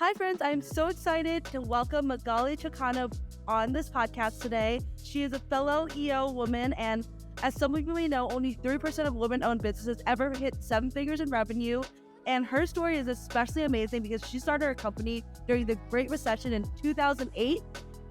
Hi, friends. I'm so excited to welcome Magaly Chocano on this podcast today. She is a fellow EO woman, and as some of you may know, only 3% of women-owned businesses ever hit 7 figures in revenue. And her story is especially amazing because she started her company during the Great Recession in 2008,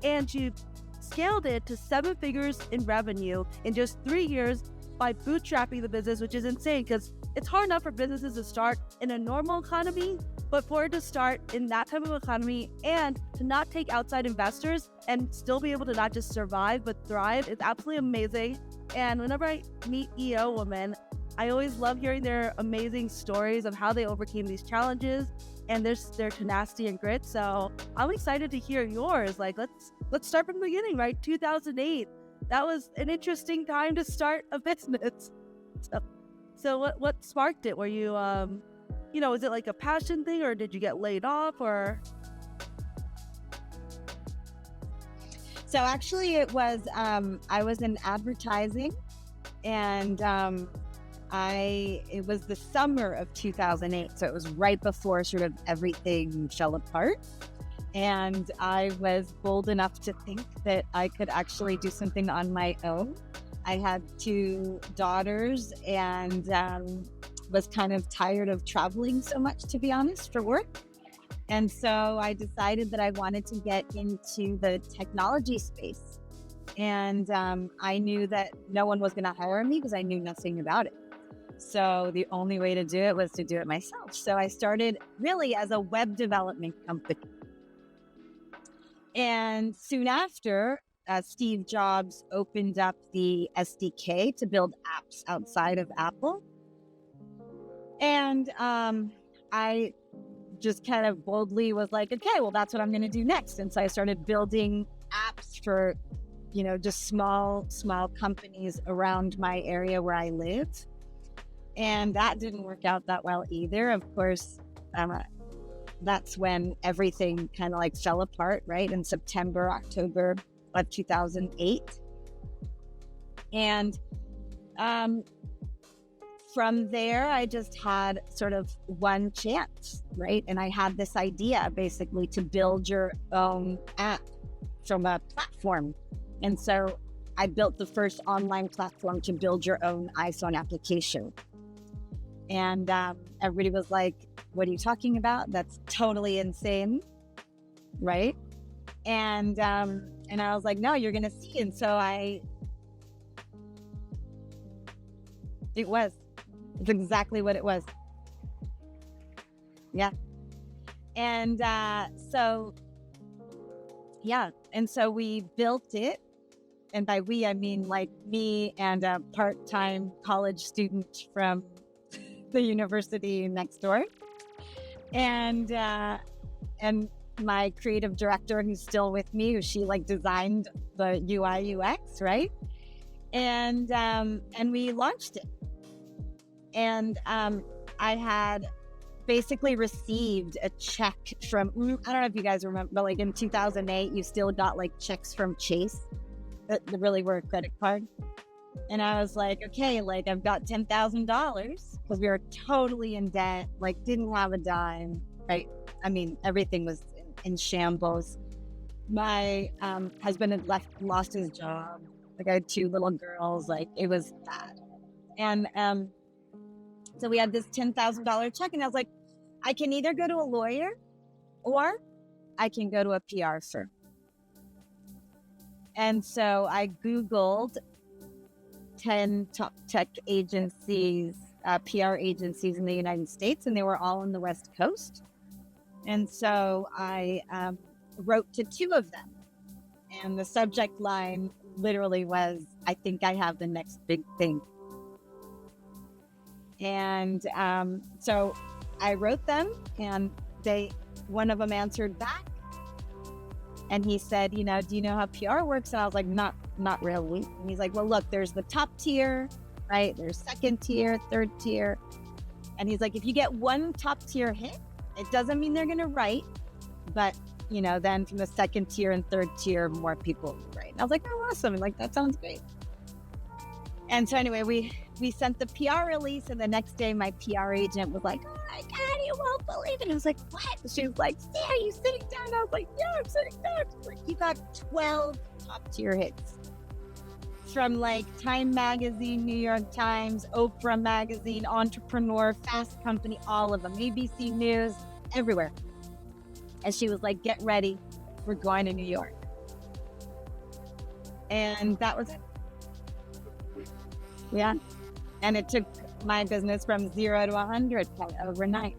and she scaled it to 7 figures in revenue in just 3 years by bootstrapping the business, which is insane because it's hard enough for businesses to start in a normal economy, but for it to start in that type of economy and to not take outside investors and still be able to not just survive but thrive is absolutely amazing. And whenever I meet EO women, I always love hearing their amazing stories of how they overcame these challenges and their tenacity and grit. So I'm excited to hear yours. Like, let's start from the beginning, right? 2008. That was an interesting time to start a business. So what sparked it? Were you, was it like a passion thing, or did you get laid off, or? So actually it was, I was in advertising, and it was the summer of 2008. So it was right before sort of everything fell apart. And I was bold enough to think that I could actually do something on my own. I had 2 daughters and was kind of tired of traveling so much, to be honest, for work. And so I decided that I wanted to get into the technology space. And I knew that no one was going to hire me because I knew nothing about it. So the only way to do it was to do it myself. So I started really as a web development company. And soon after, Steve Jobs opened up the SDK to build apps outside of Apple. And I just kind of boldly was like, okay, well, that's what I'm going to do next. And so I started building apps for, just small companies around my area where I live. And that didn't work out that well either. Of course, that's when everything kind of like fell apart, right? In October of 2008. And from there, I just had sort of one chance, right? And I had this idea basically to build your own app from a platform. And so I built the first online platform to build your own iPhone application. And everybody was like, what are you talking about? That's totally insane, right? And I was like, no, you're going to see. And so it's exactly what it was. Yeah. And so we built it. And by we, I mean like me and a part-time college student from the university next door. And my creative director, who's still with me, who she like designed the UI UX, right? And we launched it. And I had basically received a check from, I don't know if you guys remember, but like in 2008, you still got like checks from Chase that really were a credit card. And I was like, okay, like I've got $10,000 because we were totally in debt, like didn't have a dime, right? I mean, everything was in shambles. My husband had lost his job. Like I had 2 little girls, like it was bad. And so we had this $10,000 check, and I was like, I can either go to a lawyer or I can go to a PR firm. And so I Googled 10 top tech agencies, PR agencies in the United States, and they were all on the West Coast. And so I wrote to 2 of them. And the subject line literally was, I think I have the next big thing. And so I wrote them, and one of them answered back. And he said, do you know how PR works? And I was like, not really. And he's like, well, look, there's the top tier, right? There's second tier, third tier. And he's like, if you get one top tier hit, it doesn't mean they're going to write, but then from the second tier and third tier, more people will write. And I was like, oh, awesome. And like, that sounds great. And so anyway, we sent the PR release, and the next day my PR agent was like, oh my God, you won't believe it. I was like, what? She was like, "Yeah, are you sitting down?" I was like, "Yeah, I'm sitting down." She's like, "You got 12 top tier hits from like Time Magazine, New York Times, Oprah Magazine, Entrepreneur, Fast Company, all of them, ABC News, everywhere." And she was like, "Get ready. We're going to New York." And that was it. Yeah. And it took my business from 0 to 100 overnight.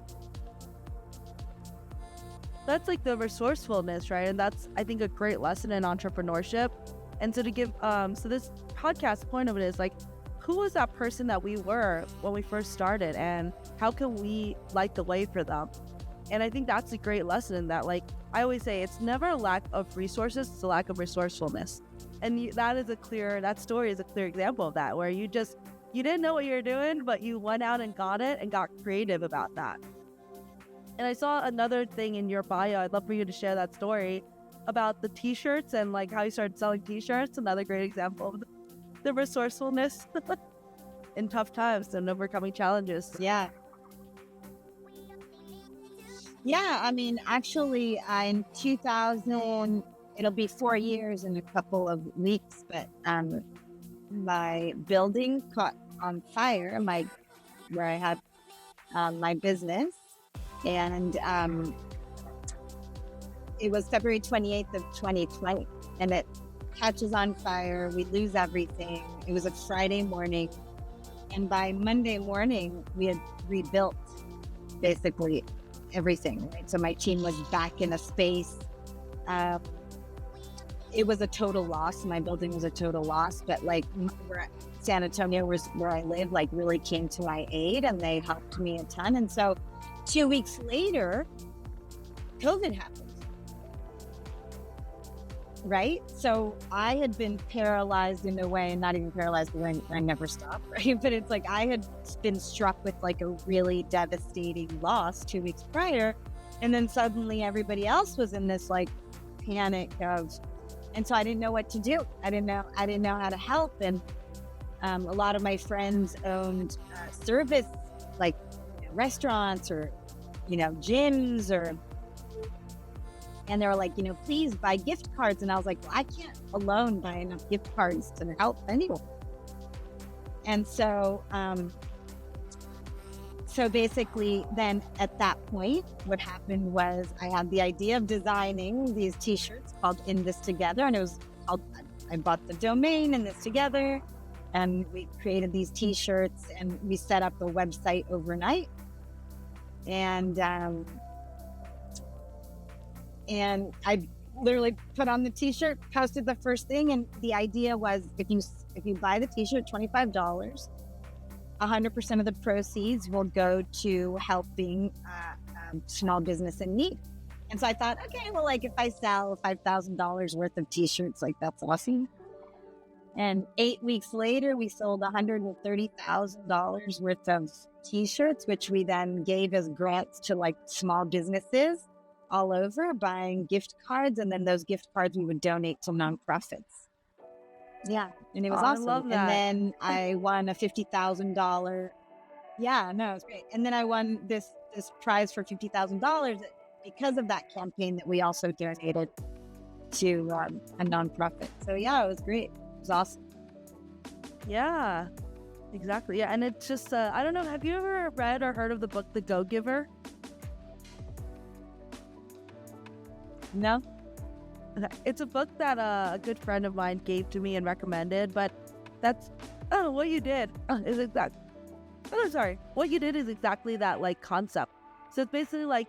That's like the resourcefulness, right? And that's, I think, a great lesson in entrepreneurship. And so to give, so this podcast point of it is like, who was that person that we were when we first started, and how can we light the way for them? And I think that's a great lesson in that. Like I always say, it's never a lack of resources, it's a lack of resourcefulness. And that story is a clear example of that, where you didn't know what you were doing, but you went out and got it and got creative about that. And I saw another thing in your bio. I'd love for you to share that story about the t-shirts and like how you started selling t-shirts. Another great example of the resourcefulness in tough times and overcoming challenges. Yeah. Yeah, I mean, actually, in 2000, it'll be 4 years in a couple of weeks, but my building caught on fire, where I had my business, and it was February 28th of 2020, and it catches on fire. We lose everything. It was a Friday morning, and by Monday morning, we had rebuilt basically everything, right? So my team was back in a space. It was a total loss. My building was a total loss, but like San Antonio was where I live, like really came to my aid, and they helped me a ton. And so 2 weeks later, COVID happened. Right? So I had been paralyzed in a way, and not even paralyzed, because I never stopped, right? But it's like I had been struck with like a really devastating loss 2 weeks prior. And then suddenly everybody else was in this like panic and so I didn't know what to do. I didn't know how to help. And a lot of my friends owned service, like restaurants or, gyms and they were like, please buy gift cards. And I was like, well, I can't alone buy enough gift cards to help anyone. And so, so basically then at that point, what happened was I had the idea of designing these t-shirts called In This Together. And it was called, I bought the domain In This Together, and we created these t-shirts, and we set up a website overnight. And I literally put on the t-shirt, posted the first thing. And the idea was if you buy the t-shirt, $25, 100% of the proceeds will go to helping small business in need. And so I thought, okay, well, like if I sell $5,000 worth of t-shirts, like that's awesome. And 8 weeks later, we sold $130,000 worth of t-shirts, which we then gave as grants to like small businesses all over, buying gift cards. And then those gift cards we would donate to nonprofits. Yeah. And it was awesome. I love that. And then I won a $50,000. Yeah, no, it was great. And then I won this prize for $50,000 because of that campaign that we also donated to a nonprofit. So yeah, it was great. It was awesome. Yeah, exactly. Yeah. And it's just, I don't know, have you ever read or heard of the book, The Go-Giver? No? It's a book that a good friend of mine gave to me and recommended, but what you did is what you did is exactly that like concept. So it's basically like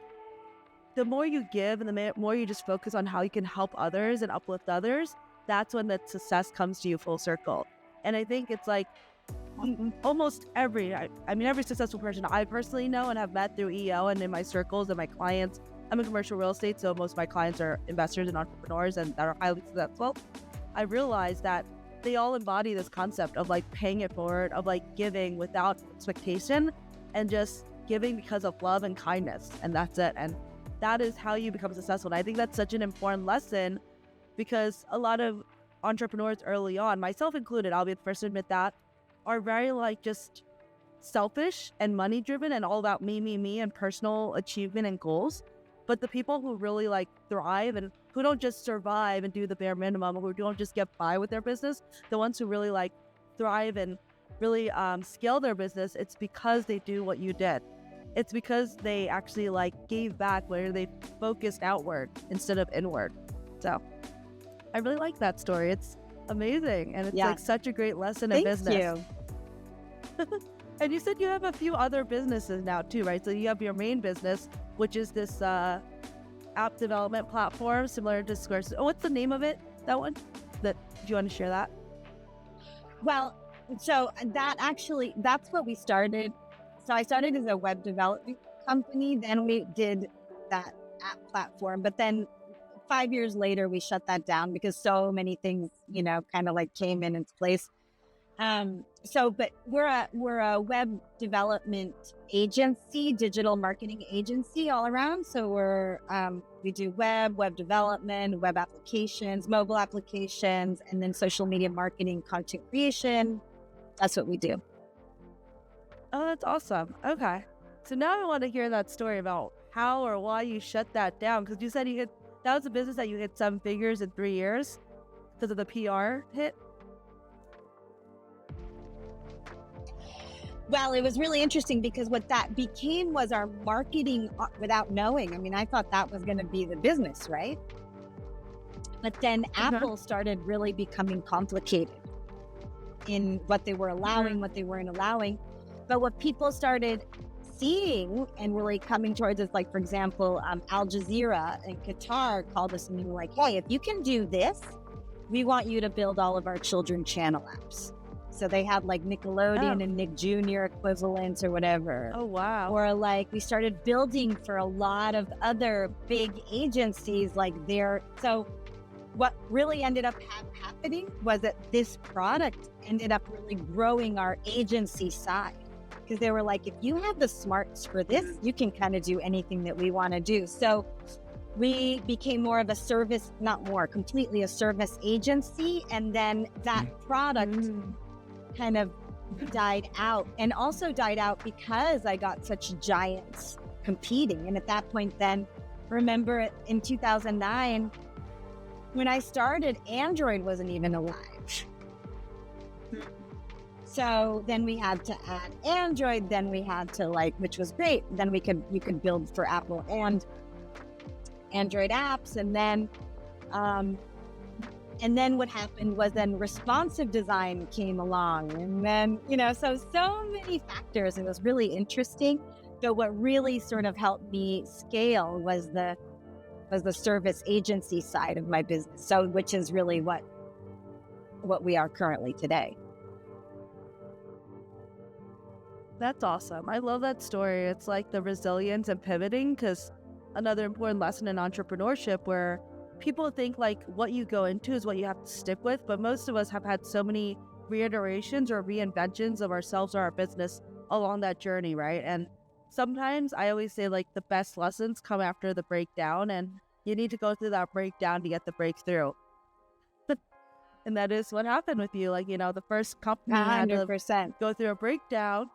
the more you give and the more you just focus on how you can help others and uplift others, that's when the success comes to you full circle. And I think it's like almost every successful person I personally know and have met through EO and in my circles and my clients. I'm in commercial real estate, so most of my clients are investors and entrepreneurs and that are highly successful. I realized that they all embody this concept of like paying it forward, of like giving without expectation and just giving because of love and kindness. And that's it. And that is how you become successful. And I think that's such an important lesson because a lot of entrepreneurs early on, myself included, I'll be the first to admit that, are very like just selfish and money driven and all about me, and personal achievement and goals. But the people who really like thrive and who don't just survive and do the bare minimum, or who don't just get by with their business, the ones who really like thrive and really scale their business, it's because they do what you did. It's because they actually like gave back, where they focused outward instead of inward. So I really like that story. It's amazing. And it's like such a great lesson in business. Thank you. And you said you have a few other businesses now too, right? So you have your main business, which is this app development platform similar to Squarespace. Oh, what's the name of it? That one? Do you want to share that? Well, so that's what we started. So I started as a web development company. Then we did that app platform. But then 5 years later, we shut that down because so many things, kind of like came in its place. But we're a web development agency, digital marketing agency all around. So we do web development, web applications, mobile applications, and then social media marketing, content creation. That's what we do. Oh, that's awesome. Okay. So now I want to hear that story about how or why you shut that down. Because you said that was a business that you hit 7 figures in 3 years because of the PR hit. Well, it was really interesting because what that became was our marketing without knowing. I mean, I thought that was going to be the business, right? But then Apple started really becoming complicated in what they were allowing, what they weren't allowing. But what people started seeing and really coming towards us, like, for example, Al Jazeera and Qatar called us and they were like, hey, if you can do this, we want you to build all of our children channel apps. So they had like Nickelodeon and Nick Jr. equivalents or whatever. Oh, wow. Or like we started building for a lot of other big agencies like so what really ended up happening was that this product ended up really growing our agency side. Because they were like, if you have the smarts for this, you can kind of do anything that we want to do. So we became more of a service, completely a service agency. And then that product kind of died out, and also died out because I got such giants competing. And at that point, then remember in 2009, when I started, Android wasn't even alive. So then we had to add Android, then we had to which was great. Then you could build for Apple and Android apps. And then what happened was then responsive design came along. And then, so many factors. It was really interesting. But what really sort of helped me scale was the service agency side of my business. So which is really what we are currently today. That's awesome. I love that story. It's like the resilience and pivoting, because another important lesson in entrepreneurship where people think like what you go into is what you have to stick with, but most of us have had so many reiterations or reinventions of ourselves or our business along that journey, right? And sometimes I always say like the best lessons come after the breakdown, and you need to go through that breakdown to get the breakthrough. And that is what happened with you. Like, the first company 100%. had to go through a breakdown,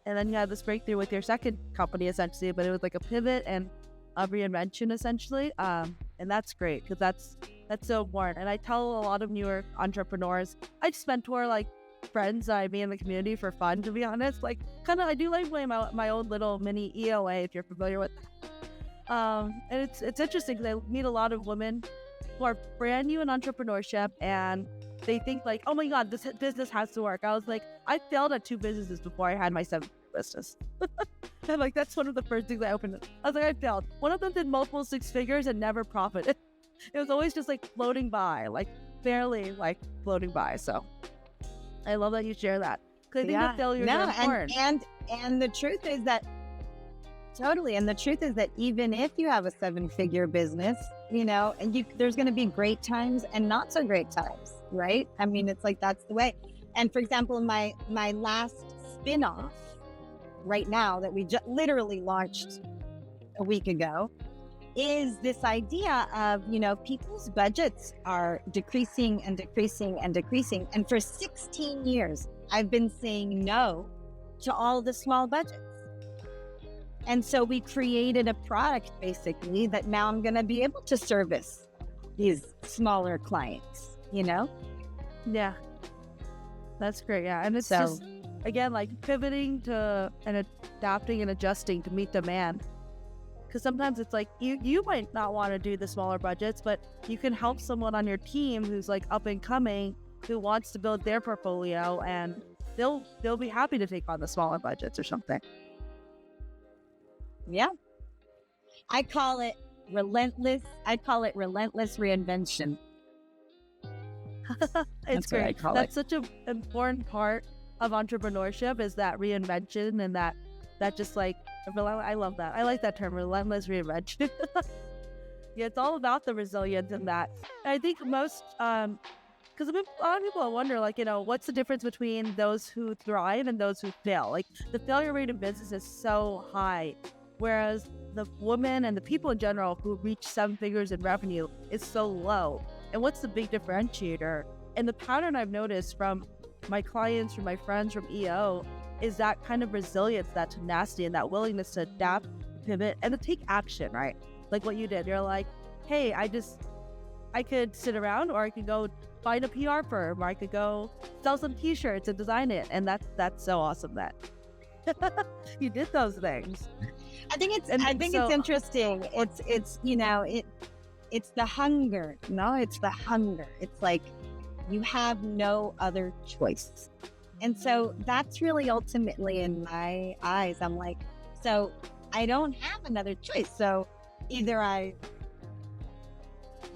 and then you had this breakthrough with your second company essentially, but it was like a pivot and a reinvention essentially. And that's great, because that's so important. And I tell a lot of newer entrepreneurs, I just mentor like friends I meet in the community for fun, to be honest. Like I do like my own little mini EOA, if you're familiar with that. And it's interesting because I meet a lot of women who are brand new in entrepreneurship, and they think like, oh my God, this business has to work. I was like, I failed at 2 businesses before I had my 7th business. And like, that's one of the first things I opened. I was like, I failed. One of them did multiple 6 figures and never profited. It was always just like floating by, like barely like floating by. So I love that you share that, because I think that failures are important. And the truth is that totally. And the truth is that even if you have a 7-figure business, and there's going to be great times and not so great times, right? I mean, it's like, that's the way. And for example, my last spin-off right now that we literally launched a week ago is this idea of, people's budgets are decreasing and decreasing and decreasing. And for 16 years, I've been saying no to all the small budgets. And so we created a product basically that now I'm going to be able to service these smaller clients, you know? Yeah. That's great. Yeah. And it's just, again, like pivoting to and adapting and adjusting to meet demand. Because sometimes it's like you might not want to do the smaller budgets, but you can help someone on your team who's like up and coming, who wants to build their portfolio, and they'll be happy to take on the smaller budgets or something. Yeah. I call it relentless reinvention. It's great. That's such an important part of entrepreneurship, is that reinvention, and that just like, I love that. I like that term, relentless reinvention. Yeah, it's all about the resilience in that. And I think most, because a lot of people wonder, like, what's the difference between those who thrive and those who fail? Like, the failure rate in business is so high, whereas the women and the people in general who reach 7 figures in revenue is so low. And what's the big differentiator? And the pattern I've noticed from my clients, from my friends, from EO, is that kind of resilience, that tenacity, and that willingness to adapt, pivot, and to take action, right? Like what you did. You're like, hey, I could sit around, or I could go find a PR firm, or I could go sell some t-shirts and design it. And that's so awesome that you did those things. I think it's interesting. It's the hunger. No, it's the hunger. It's like you have no other choice. And so that's really ultimately, in my eyes, I'm like, so I don't have another choice. So either I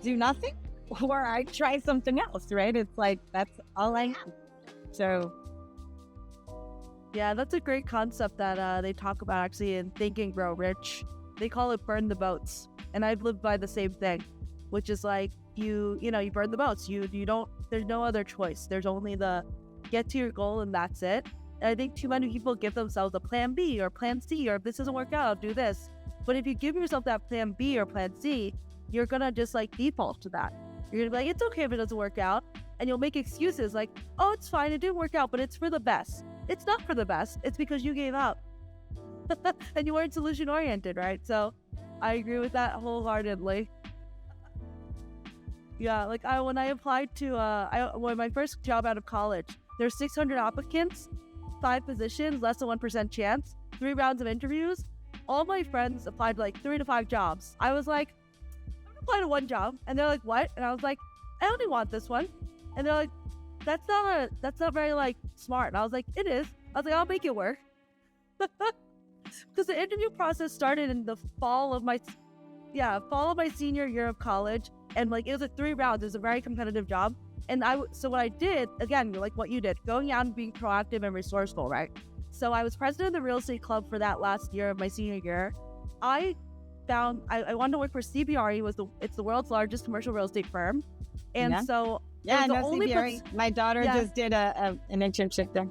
do nothing or I try something else, right? It's like, that's all I have. So. Yeah, that's a great concept that they talk about actually in Think and Grow Rich. They call it burn the boats. And I've lived by the same thing, which is like, you burn the boats. You don't, there's no other choice. There's only the get to your goal, and that's it. And I think too many people give themselves a plan B or plan C, or if this doesn't work out, I'll do this. But if you give yourself that plan B or plan C, you're gonna just like default to that. You're gonna be like, it's okay if it doesn't work out. And you'll make excuses like, oh, it's fine, it didn't work out, but it's for the best. It's not for the best. It's because you gave up. And you weren't solution oriented, right? So I agree with that wholeheartedly. Yeah, like when I applied to when my first job out of college, there's 600 applicants, 5 positions, less than 1% chance, 3 rounds of interviews. All my friends applied to like 3 to 5 jobs. I was like, I'm gonna apply to 1 job, and they're like, what? And I was like, I only want this one. And they're like, that's not very like smart. And I was like, it is. I was like, I'll make it work. Because the interview process started in the fall of my senior year of college, and like it was 3 rounds. It was a very competitive job. And so what I did, again, like what you did, going out and being proactive and resourceful, right? So I was president of the real estate club for that last year of my senior year. I found I wanted to work for CBRE. It's the world's largest commercial real estate firm, and so I know CBRE. My daughter just did an internship there.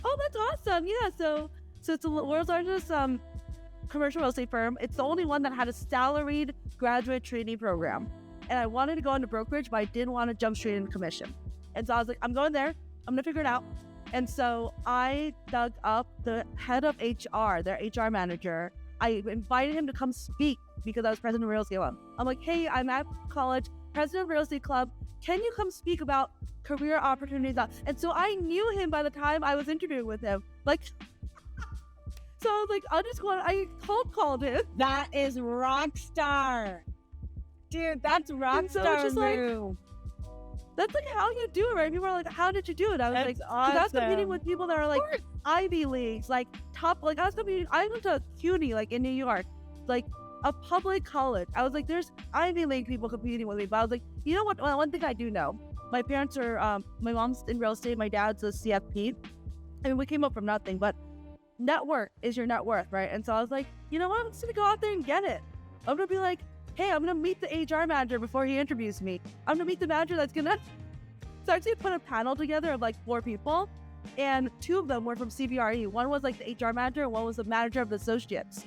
Oh, that's awesome! Yeah, so it's the world's largest commercial real estate firm. It's the only one that had a salaried graduate trainee program. And I wanted to go into brokerage, but I didn't want to jump straight into commission. And so I was like, I'm going there. I'm going to figure it out. And so I dug up the head of HR, their HR manager. I invited him to come speak because I was president of Real Estate Club. I'm like, hey, I'm at college, president of Real Estate Club. Can you come speak about career opportunities? And so I knew him by the time I was interviewing with him. Like, so I was like, I cold called him. That is rock star. Dude, that's rock star move. Like, that's like how you do it, right? People are like, how did you do it? I was that's like, awesome. I was competing with people that are like Ivy Leagues, like top, like I went to CUNY, like in New York, like a public college. I was like, there's Ivy League people competing with me. But I was like, you know what? One thing I do know, my parents are, my mom's in real estate, my dad's a CFP. I mean, we came up from nothing, but network is your net worth, right? And so I was like, you know what? I'm just gonna go out there and get it. I'm gonna be like, hey, I'm gonna meet the HR manager before he interviews me. I'm gonna meet the manager that's gonna. So I actually put a panel together of like 4 people, and 2 of them were from CBRE. One was like the HR manager, and one was the manager of the associates.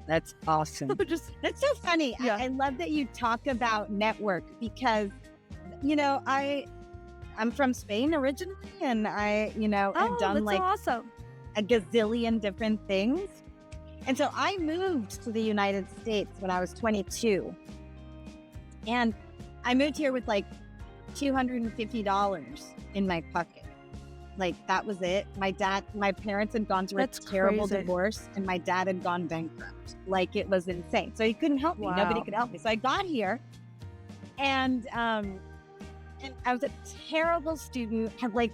That's awesome. That's so funny. Yeah. I love that you talk about network because, I I'm from Spain originally, and I, have done that's so awesome. a gazillion different things. And so I moved to the United States when I was 22. And I moved here with like $250 in my pocket. Like, that was it. My parents had gone through a terrible divorce, and my dad had gone bankrupt. Like, it was insane. So he couldn't help me. Nobody could help me. So I got here, and I was a terrible student, had I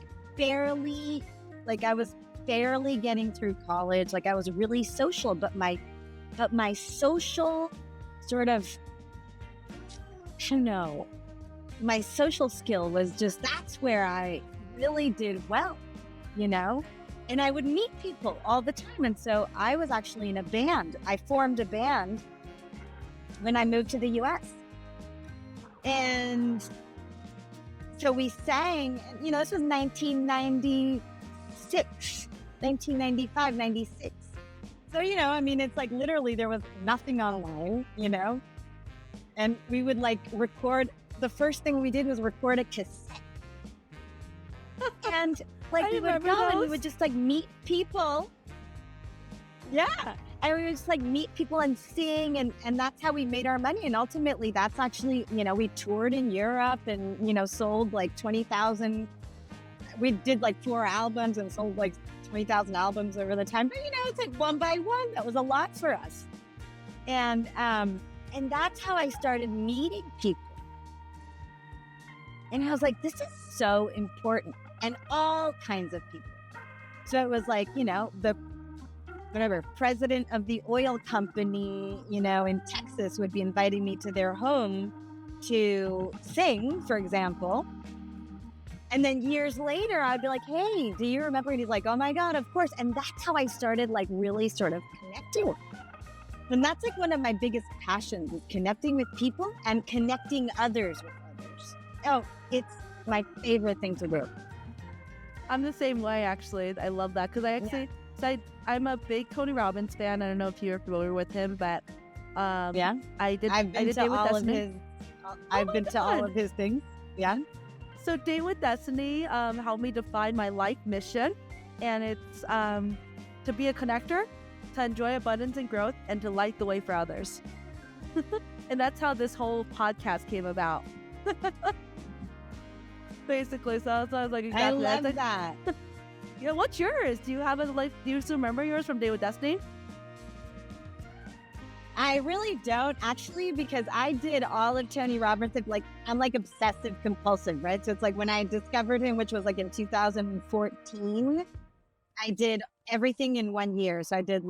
was barely getting through college. Like, I was really social, but my social sort of, my social skill was just, that's where I really did well, and I would meet people all the time. And so I was actually in a band. I formed a band when I moved to the US. And so we sang, this was 1995, 96. So, it's like literally there was nothing online, and we would record. The first thing we did was record a cassette. And we would go and we would just meet people. Yeah. And we would just meet people and sing, and that's how we made our money. And ultimately that's actually, we toured in Europe and, sold 20,000. We did 4 albums and sold 20,000 albums over the time. But it's one by one. That was a lot for us. And that's how I started meeting people. And I was like, this is so important. And all kinds of people. So it was the president of the oil company, in Texas would be inviting me to their home to sing, for example. And then years later, I'd be like, hey, do you remember? And he's like, oh my God, of course. And that's how I started really sort of connecting. And that's one of my biggest passions, is connecting with people and connecting others with others. Oh, it's my favorite thing to do. I'm the same way, actually. I love that because I'm a big Tony Robbins fan. I don't know if you're familiar with him, but I've been to all of his things. Yeah. So Date with Destiny helped me define my life mission, and it's to be a connector, to enjoy abundance and growth, and to light the way for others. And that's how this whole podcast came about. Basically, so I was like, exactly. I love that. Yeah, what's yours? Do you have do you still remember yours from Date with Destiny? I really don't, actually, because I did all of Tony Robbins. I'm obsessive compulsive, right? So it's when I discovered him, which was in 2014, I did everything in 1 year. So I did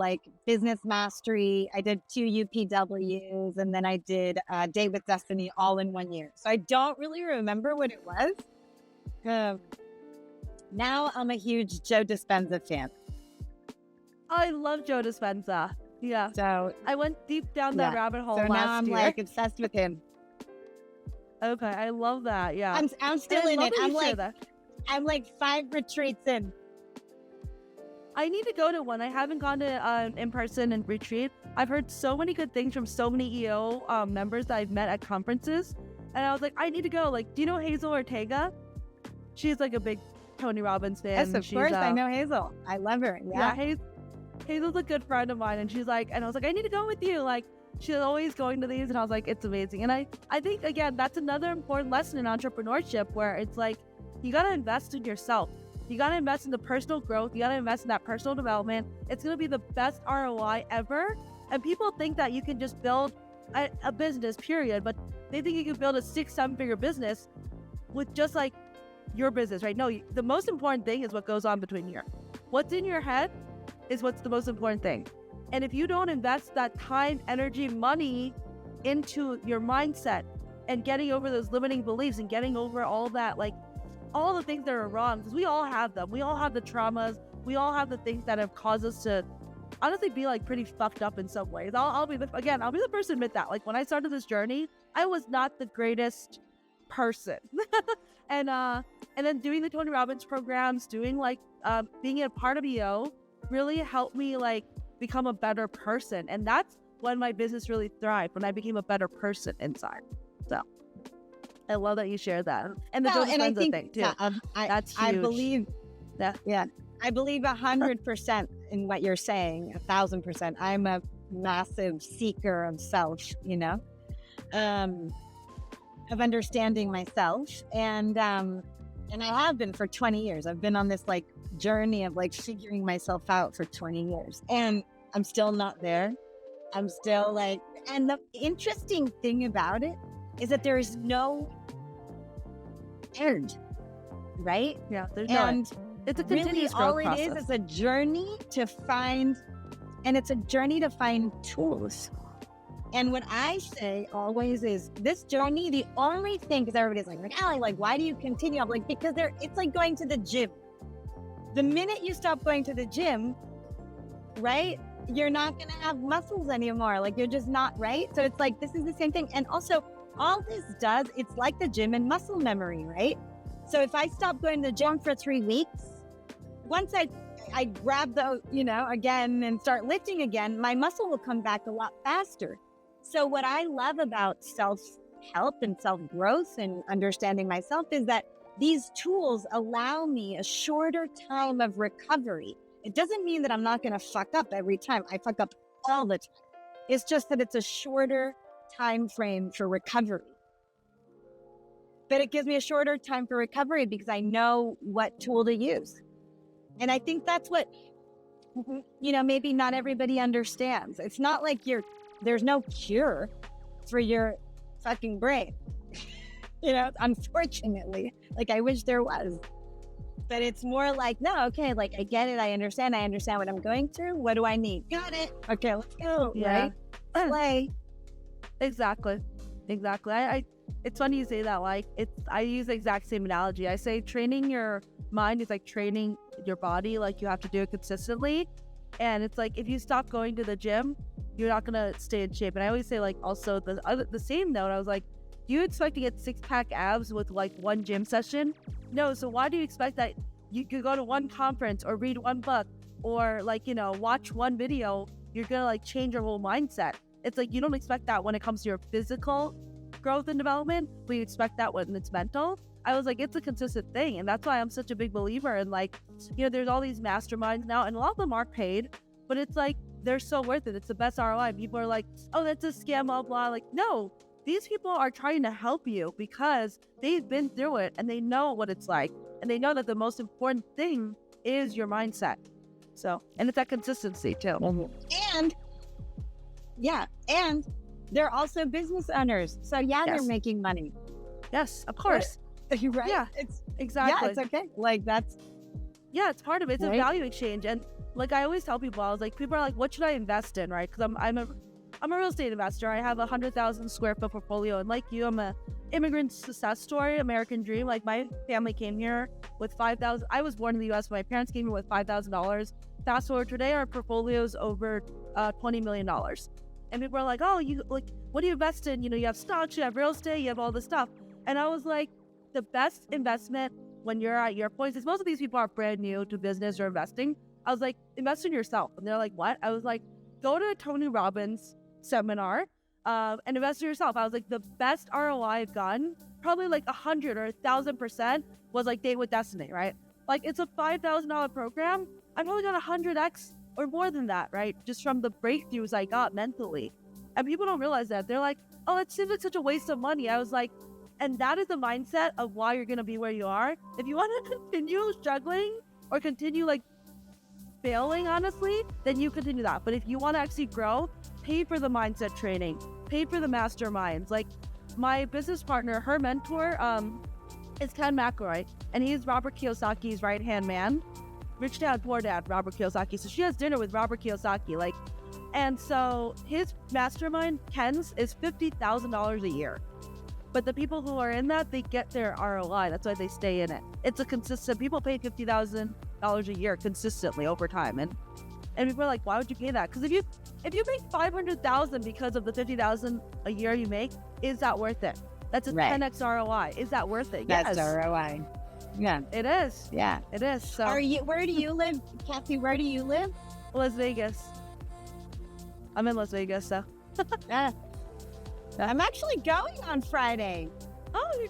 business mastery, I did 2 UPWs, and then I did Date with Destiny all in 1 year. So I don't really remember what it was. Now I'm a huge Joe Dispenza fan. I love Joe Dispenza. Yeah. So I went deep down that rabbit hole last year. So now I'm obsessed with him. Okay, I love that. Yeah. I'm still in it. I'm 5 retreats in. I need to go to one. I haven't gone to in-person and retreat. I've heard so many good things from so many EO members that I've met at conferences. And I was like, I need to go. Do you know Hazel Ortega? She's a big Tony Robbins fan. Yes, of course. I know Hazel. I love her. Yeah. Hazel's a good friend of mine. And she's and I was like, I need to go with you. She's always going to these. And I was like, it's amazing. And I think, again, that's another important lesson in entrepreneurship, where it's you got to invest in yourself. You got to invest in the personal growth. You got to invest in that personal development. It's going to be the best ROI ever. And people think that you can just build a business, period. But they think you can build a 6-7 figure business with just your business, right? No, the most important thing is what goes on between here. What's in your head is what's the most important thing. And if you don't invest that time, energy, money into your mindset and getting over those limiting beliefs and getting over all that, all the things that are wrong, because we all have them. We all have the traumas. We all have the things that have caused us to honestly be pretty fucked up in some ways. I'll be the person to admit that. When I started this journey, I was not the greatest person. and then doing the Tony Robbins programs, doing being a part of EO really helped me become a better person. And that's when my business really thrived, when I became a better person inside. So I love that you share that. And the Well, Jonas and I Benza think thing too. that's huge. I believe that. Yeah, I believe 100% in what you're saying. 1,000%. I'm a massive seeker of self. Of understanding myself, and I have been for 20 years. I've been on this like journey of like figuring myself out for 20 years, and I'm still not there. I'm still like, and the interesting thing about it is that there is no end, right? Yeah, there's no end. It's a continuous really all growth it process. is a journey to find, and it's a journey to find tools. And what I say always is this journey, the only thing, because everybody's like, Allie, like, why do you continue? I'm like, because it's like going to the gym. The minute you stop going to the gym, right, you're not going to have muscles anymore. Like, you're just not, right? So it's like, this is the same thing. And also, all this does, it's like the gym and muscle memory, right? So if I stop going to the gym for 3 weeks, once I grab the, again and start lifting again, my muscle will come back a lot faster. So what I love about self-help and self-growth and understanding myself is that these tools allow me a shorter time of recovery. It doesn't mean that I'm not going to fuck up every time. I fuck up all the time. It's just that it's a shorter time frame for recovery. But it gives me a shorter time for recovery because I know what tool to use. And I think that's what, maybe not everybody understands. It's not like there's no cure for your fucking brain. Unfortunately, like I wish there was. But it's more like, no, okay, like I get it, I understand what I'm going through. What do I need? Got it. Okay, let's go. Yeah. Right? Play. Exactly. It's funny you say that. Like, I use the exact same analogy. I say training your mind is like training your body. Like, you have to do it consistently. And it's like, if you stop going to the gym, you're not gonna stay in shape. And I always say, like, also the same note, I was like, do you expect to get 6-pack abs with like one gym session? No. So why do you expect that you could go to one conference or read one book or like, watch one video, you're gonna like change your whole mindset? It's like, you don't expect that when it comes to your physical growth and development, but you expect that when it's mental. I was like, it's a consistent thing. And that's why I'm such a big believer in like, there's all these masterminds now and a lot of them are paid, but it's like, they're so worth it. It's the best ROI. People are like, oh, that's a scam, blah, blah. Like, no, these people are trying to help you because they've been through it and they know what it's like. And they know that the most important thing is your mindset. So, and it's that consistency too. And they're also business owners. So Yes. they're making money. Yes, of course. Right? Yeah, It's exactly. Yeah, it's okay. Like it's part of it. It's right? a value exchange. And like I always tell people, I was like, people are like, what should I invest in, right? Because I'm a real estate investor. I have 100,000 square foot portfolio, and like you, I'm a immigrant success story, American dream. Like my family came here with 5,000. I was born in the U.S. My parents came here with $5,000. Fast forward today, our portfolio is over $20 million. And people are like, oh, you like, what do you invest in? You have stocks, you have real estate, you have all this stuff. And I was like, the best investment when you're at your point, because most of these people are brand new to business or investing. I was like, invest in yourself. And they're like, what? I was like, go to a Tony Robbins seminar and invest in yourself. I was like, the best ROI I've gotten, probably like 100 or 1,000% was like Date with Destiny, right? Like it's a $5,000 program. I probably got 100x or more than that, right? Just from the breakthroughs I got mentally. And people don't realize that. They're like, oh, it seems like such a waste of money. I was like, and that is the mindset of why you're going to be where you are. If you want to continue struggling or continue like failing, honestly, then you continue that. But if you want to actually grow, pay for the mindset training, pay for the masterminds. Like my business partner, her mentor is Ken McElroy, and he's Robert Kiyosaki's right-hand man. Rich Dad, Poor Dad, Robert Kiyosaki. So she has dinner with Robert Kiyosaki. And so his mastermind, Ken's, is $50,000 a year. But the people who are in that, they get their ROI. That's why they stay in it. It's a consistent, people pay $50,000 a year consistently over time. And people are like, why would you pay that? Because if you make $500,000 because of the $50,000 a year you make, is that worth it? That's a 10x ROI. Is that worth it? That's yes. ROI. Yeah. It is. Yeah. It is. So where do you live? Kathy, where do you live? Las Vegas. I'm in Las Vegas, so. Yeah. I'm actually going on Friday. Oh,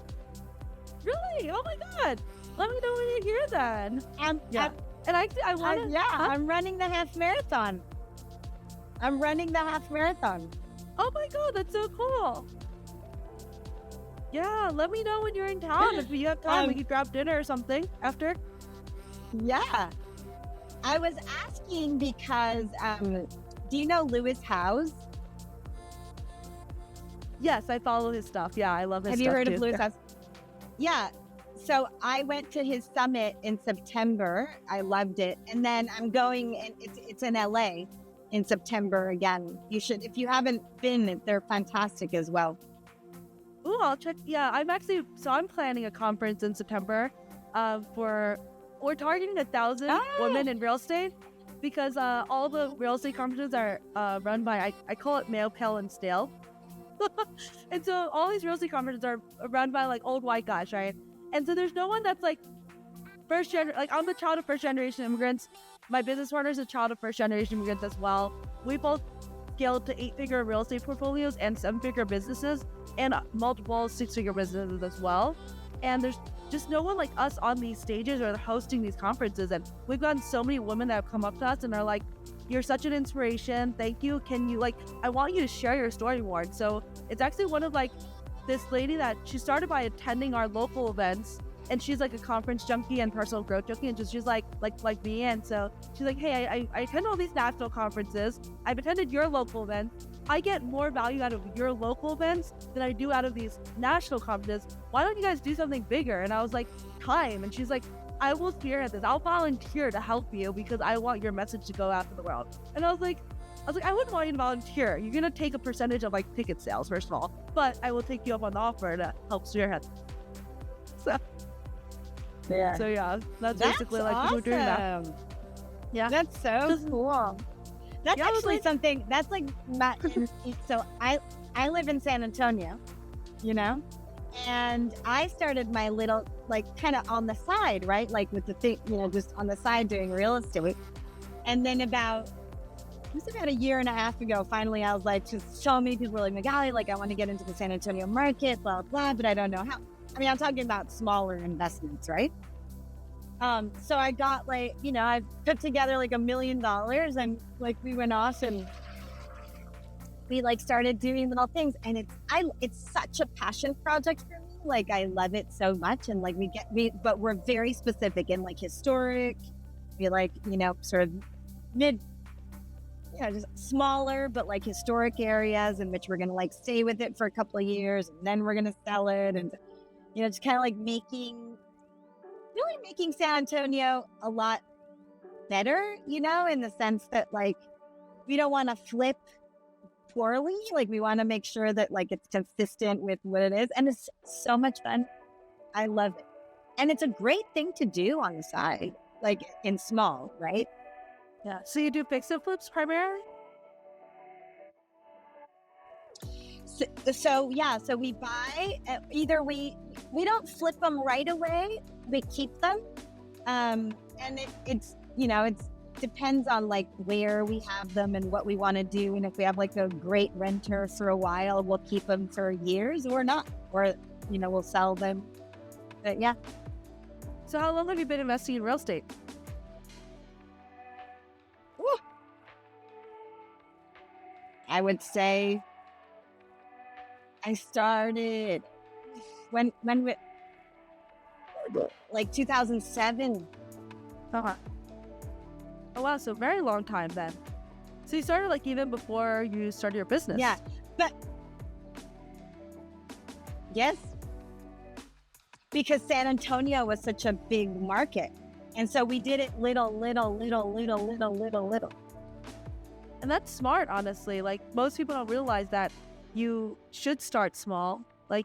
really? Oh my God. Let me know when you're here then. Yeah. And I want to. I'm running the half marathon. Oh my God, that's so cool. Yeah, let me know when you're in town. If you have time, we could grab dinner or something after. Yeah. I was asking because, do you know Lewis Howes? Yes, I follow his stuff. Yeah, I love his Have stuff. you heard too. of Lewis Howes? Yeah. So I went to his summit in September. I loved it. And then I'm going, and it's in LA in September again. You should, if you haven't been, they're fantastic as well. Ooh, I'll check. Yeah, I'm planning a conference in September we're targeting 1,000 women in real estate because all the real estate conferences are run by, I call it male, pale, and stale. And so all these real estate conferences are run by like old white guys, right? And so there's no one that's like I'm the child of first generation immigrants. My business partner is a child of first generation immigrants as well. We both scaled to 8-figure real estate portfolios and 7-figure businesses and multiple 6-figure businesses as well. And there's just no one like us on these stages or hosting these conferences. And we've gotten so many women that have come up to us and are like, you're such an inspiration. Thank you. Can you I want you to share your story more. And so it's actually one of this lady that she started by attending our local events, and she's like a conference junkie and personal growth junkie, and she's like me. And so she's like, hey, I attend all these national conferences. I've attended your local events. I get more value out of your local events than I do out of these national conferences. Why don't you guys do something bigger? And I was like, time. And she's like, I will spearhead this. I'll volunteer to help you because I want your message to go out to the world. And I was like, I wouldn't want you to volunteer. You're gonna take a percentage of ticket sales, first of all, but I will take you up on the offer to help spearhead. So yeah, that's basically awesome. we're doing that. Yeah, that's so cool. That's actually something that's so I live in San Antonio, and I started my little kind of on the side, right? With the thing, just on the side doing real estate. And then about a year and a half ago, finally I was just so many people were like, Magaly, I want to get into the San Antonio market, blah, blah, but I don't know how. I mean, I'm talking about smaller investments, right? So I got I put together $1 million, and we went off and we started doing little things, and it's such a passion project for me. I love it so much, and but we're very specific in historic. We sort of mid, just smaller, but historic areas in which we're gonna stay with it for a couple of years, and then we're gonna sell it, and just kind of making San Antonio a lot better, in the sense that we don't want to flip poorly. We want to make sure that it's consistent with what it is, and it's so much fun. I love it, and it's a great thing to do on the side, in small, right? Yeah. So you do fix and flips primarily? So we buy, either we don't flip them right away, we keep them, and it's depends on where we have them and what we want to do, and if we have a great renter for a while, we'll keep them for years, or not, or we'll sell them. But yeah. So how long have you been investing in real estate? Woo. I would say I started when 2007. Uh-huh. Oh wow, so very long time then. So you started even before you started your business. Yeah, but yes, because San Antonio was such a big market, and so we did it little. And that's smart, honestly. Most people don't realize that you should start small. My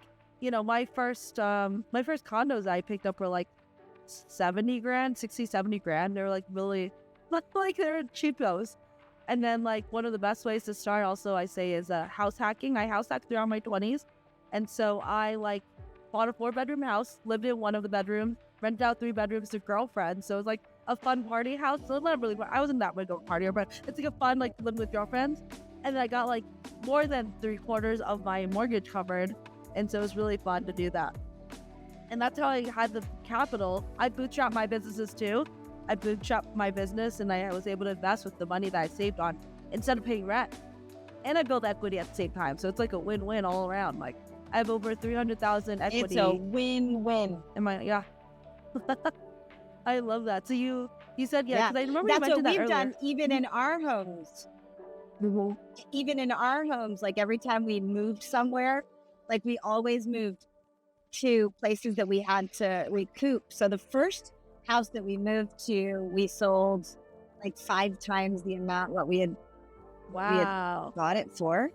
first condos I picked up were 70 grand, 60, 70 grand. They were really, they're cheapos. And then one of the best ways to start also, I say, is house hacking. I house hacked throughout my 20s. And so I bought a 4-bedroom house, lived in one of the bedrooms, rented out 3 bedrooms to girlfriends. So it was a fun party house. So not really, I wasn't that much of a partier, but it's a fun living with girlfriends. And then I got more than 3/4 of my mortgage covered. And so it was really fun to do that. And that's how I had the capital. I bootstrapped my businesses too. I bootstrapped my business and I was able to invest with the money that I saved on instead of paying rent. And I built equity at the same time. So it's like a win-win all around. Like I have over 300,000 equity. It's a win-win. Yeah. I love that. So you said, because I remember you mentioned that earlier. That's what we've done even in our homes. Mm-hmm. Even in our homes, like every time we moved somewhere, like we always moved to places that we had to recoup. So the first house that we moved to, we sold like 5 times the amount what we had bought it for.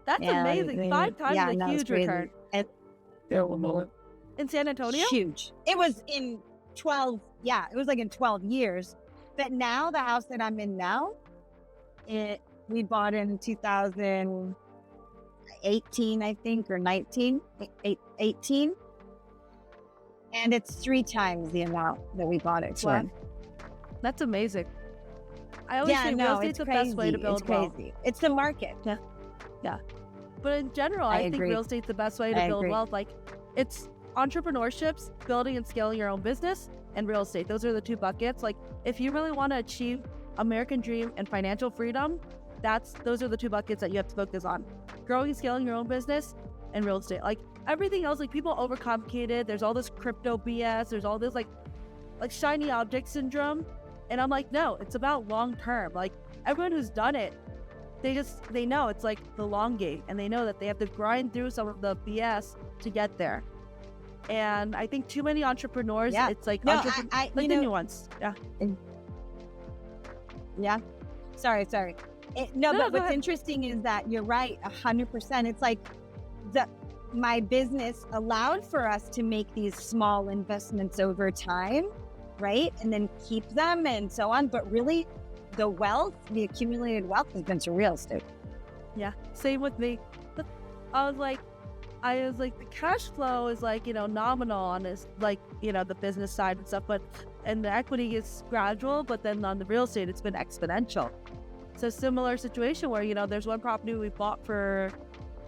That's amazing. 5 times is a huge return. In San Antonio? Huge. It was in 12, it was like in 12 years. But now the house that I'm in now, we bought in 2018, I think, or 18. And it's 3 times the amount that we bought it for. Wow. That's amazing. I always say real estate's the best way to build wealth. It's the market. Yeah. But in general, I think real estate's the best way to build wealth. Like it's entrepreneurships, building and scaling your own business, and real estate. Those are the 2 buckets. Like if you really want to achieve American dream and financial freedom, those are the 2 buckets that you have to focus on. Growing and scaling your own business and real estate. Like everything else, like people overcomplicate it. There's all this crypto BS. There's all this like shiny object syndrome. And I'm like, no, it's about long term. Like everyone who's done it, they know it's like the long game, and they know that they have to grind through some of the BS to get there. And I think too many entrepreneurs, it's like the new ones. Yeah. Sorry. But what's interesting is that you're right, 100%. It's like my business allowed for us to make these small investments over time, right? And then keep them and so on. But really, the accumulated wealth has been to real estate. Yeah, same with me. I was like, the cash flow is like, nominal on this, like, the business side and stuff, and the equity is gradual, but then on the real estate, it's been exponential. So similar situation where, there's one property we bought for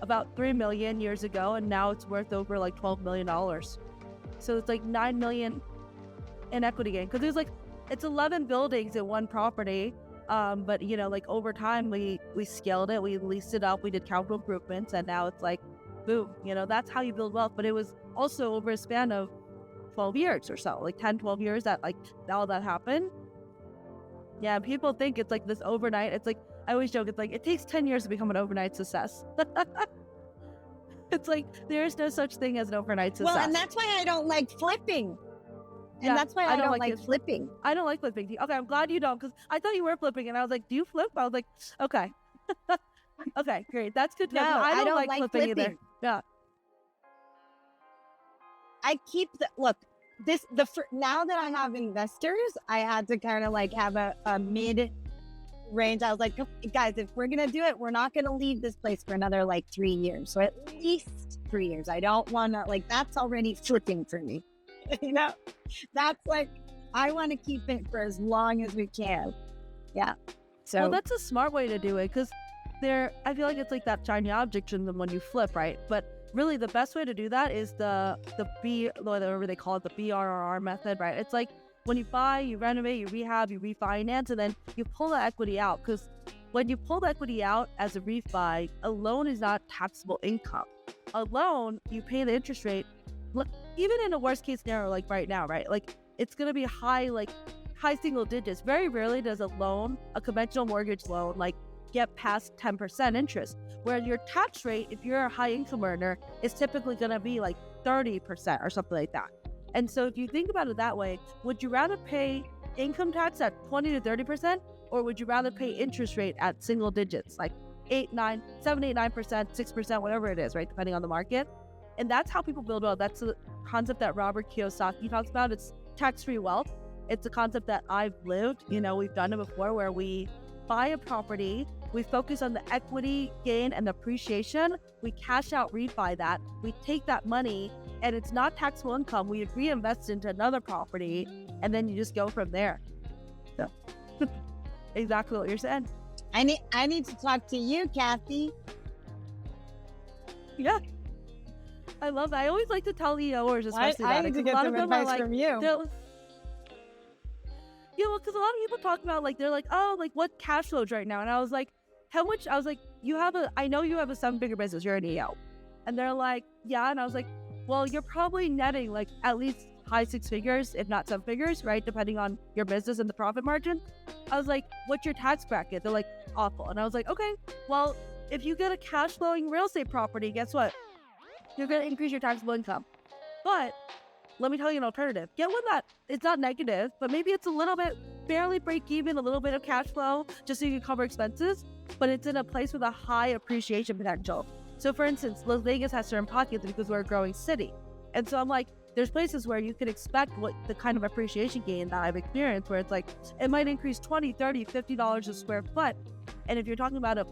about $3 million years ago, and now it's worth over like $12 million. So it's like $9 million in equity gain. Cause it's 11 buildings in one property. But like over time we scaled it, we leased it up, we did capital improvements, and now it's like, boom, that's how you build wealth. But it was also over a span of 12 years or so, like 10, 12 years that like all that happened. Yeah, people think it's like this overnight. It's like, I always joke, it's like, it takes 10 years to become an overnight success. It's like, there's no such thing as an overnight success. Well, and that's why I don't like flipping. And that's why I don't like flipping. I don't like flipping. Okay, I'm glad you don't, because I thought you were flipping, and I was like, do you flip? I was like, okay. Okay, great. That's good to know. No, I don't like flipping either. Yeah. I keep now that I have investors, I had to kind of like have a mid-range. I was like, guys, if we're going to do it, we're not going to leave this place for another like 3 years. So at least 3 years. I don't want to, like, that's already flipping for me. That's like, I want to keep it for as long as we can. Yeah. So well, that's a smart way to do it, because I feel like it's like that shiny object syndrome when you flip, right? But really the best way to do that is whatever they call it, the BRRR method, right? It's like when you buy, you renovate, you rehab, you refinance, and then you pull the equity out. Because when you pull the equity out as a refi, a loan is not taxable income. A loan, you pay the interest rate. Even in a worst case scenario, like right now, right? Like it's going to be high single digits. Very rarely does a conventional mortgage loan, like get past 10% interest. Where your tax rate, if you're a high income earner, is typically going to be like 30% or something like that. And so if you think about it that way, would you rather pay income tax at 20 to 30%, or would you rather pay interest rate at single digits, like 7, 8, 9%, 6%, whatever it is, right? Depending on the market. And that's how people build wealth. That's the concept that Robert Kiyosaki talks about. It's tax-free wealth. It's a concept that I've lived. We've done it before, where we buy a property, we focus on the equity gain and the appreciation, we cash out, refi that, we take that money, and it's not taxable income. We reinvest into another property, and then you just go from there. So exactly what you're saying. I need to talk to you, Kathy. Yeah. I love that. I always like to tell EOers especially I that. need to 'cause get a lot some of them are advice like, from you. yeah, well, because a lot of people talk about like, they're like, oh, like what cash flows right now? And I was like, how much? I was like, I know you have a 7-figure business. You're an EO. And they're like, yeah. And I was like, well, you're probably netting like at least high 6 figures, if not 7 figures, right? Depending on your business and the profit margin. I was like, what's your tax bracket? They're like, awful. And I was like, okay, well, if you get a cash flowing real estate property, guess what? You're going to increase your taxable income. But let me tell you an alternative. Get one that it's not negative, but maybe it's a little bit barely break even, a little bit of cash flow, just so you can cover expenses, but it's in a place with a high appreciation potential. So for instance, Las Vegas has certain pockets because we're a growing city. And so I'm like, there's places where you can expect what the kind of appreciation gain that I've experienced, where it's like, it might increase $20, $30, $50 a square foot. And if you're talking about a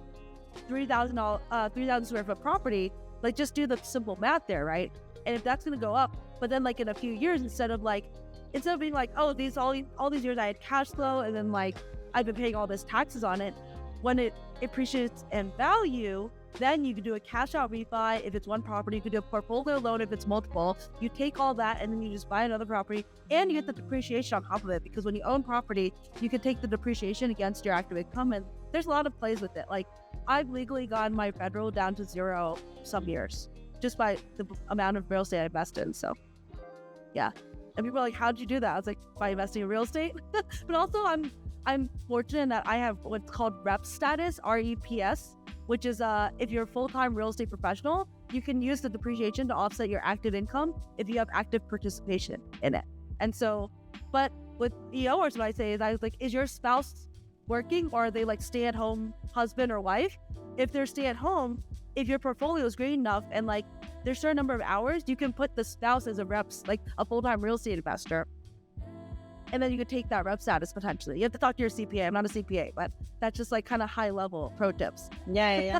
3,000 square foot property, like just do the simple math there, right? And if that's going to go up, but then like in a few years, instead of being like, oh, all these years I had cash flow and then like I've been paying all this taxes on it, when it appreciates in value, then you can do a cash out refi. If it's one property, you can do a portfolio loan. If it's multiple, you take all that and then you just buy another property and you get the depreciation on top of it, because when you own property, you can take the depreciation against your active income. And there's a lot of plays with it. Like I've legally gotten my federal down to 0 some years just by the amount of real estate I invest in. So yeah. And people are like, how'd you do that? I was like, by investing in real estate. But also I'm fortunate that I have what's called REP status, REPS, which is if you're a full-time real estate professional, you can use the depreciation to offset your active income if you have active participation in it. And so, but with EOers, what I say is, I was like, is your spouse working, or are they like stay-at-home husband or wife? If they're stay-at-home, if your portfolio is great enough and like there's a certain number of hours, you can put the spouse as a reps, like a full-time real estate investor. And then you could take that rep status potentially. You have to talk to your CPA. I'm not a CPA, but that's just like kind of high level pro tips. Yeah.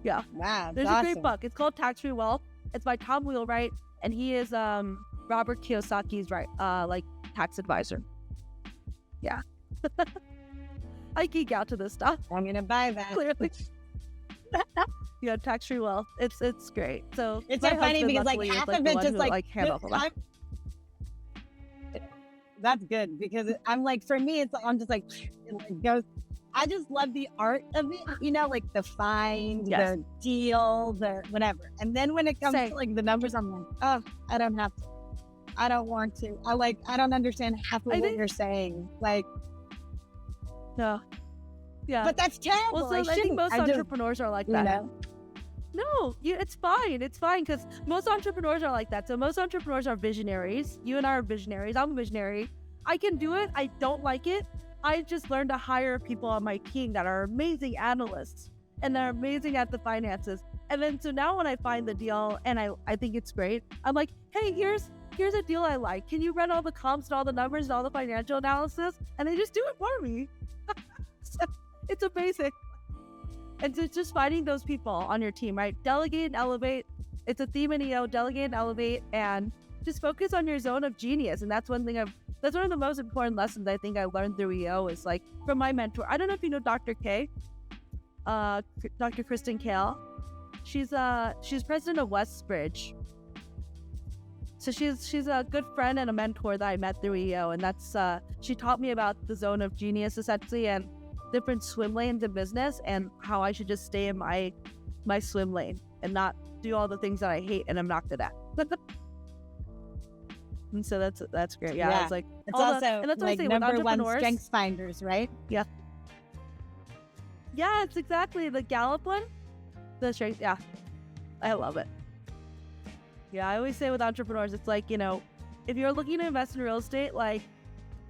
Yeah. Wow. There's awesome. a great book. It's called Tax Free Wealth. It's by Tom Wheelwright, and he is Robert Kiyosaki's like tax advisor. Yeah. I geek out to this stuff. I'm gonna buy that. Clearly. Yeah, Tax Free Wealth. It's great. So it's so funny because like half of it just like handle that. That's good, because I'm like, for me, I'm just like, it goes. I just love the art of it, you know, like the find, the deal, the whatever. And then when it comes to like the numbers, I'm like, oh, I don't have to. I don't want to. I don't understand half of what you're saying. Like, no. Yeah. But that's terrible. Well, so I think most entrepreneurs are like that. You know? No, it's fine. It's fine, because most entrepreneurs are like that. So most entrepreneurs are visionaries. You and I are visionaries. I'm a visionary. I can do it. I don't like it. I just learned to hire people on my team that are amazing analysts and they're amazing at the finances. And then so now when I find the deal and I think it's great, I'm like, hey, here's a deal I like. Can you run all the comps and all the numbers and all the financial analysis? And they just do it for me. So it's amazing. And so it's just finding those people on your team, right? Delegate and elevate. It's a theme in EO, delegate and elevate, and just focus on your zone of genius. And that's one of the most important lessons I think I learned through EO, is like from my mentor. I don't know if you know Dr. K, Dr. Kristen Kale. She's president of Westbridge. So she's a good friend and a mentor that I met through EO. And that's, she taught me about the zone of genius essentially, and different swim lanes in business, and how I should just stay in my swim lane and not do all the things that I hate and I'm not good at. And so that's great. Yeah. I was like, it's also and that's like what I say, number with one strengths finders, right? Yeah. Yeah, it's exactly the Gallup one. The strength. Yeah. I love it. Yeah. I always say with entrepreneurs, it's like, you know, if you're looking to invest in real estate, like,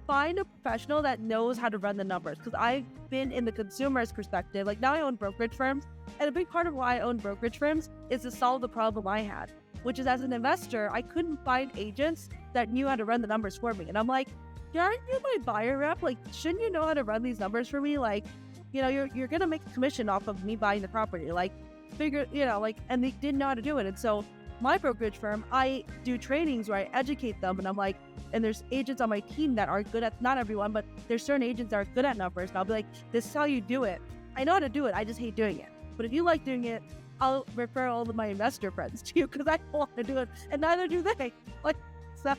find a professional that knows how to run the numbers. Because I've been in the consumer's perspective. Like, now I own brokerage firms, and a big part of why I own brokerage firms is to solve the problem I had, which is, as an investor, I couldn't find agents that knew how to run the numbers for me. And I'm like, aren't you my buyer rep? Like, shouldn't you know how to run these numbers for me? Like, you know, you're gonna make a commission off of me buying the property. Like, figure, you know, like, and they didn't know how to do it. And so my brokerage firm, I do trainings where I educate them, and I'm like, and there's agents on my team that are good at, not everyone, but there's certain agents that are good at numbers. And I'll be like, this is how you do it. I know how to do it. I just hate doing it. But if you like doing it, I'll refer all of my investor friends to you because I don't want to do it, and neither do they. Like, so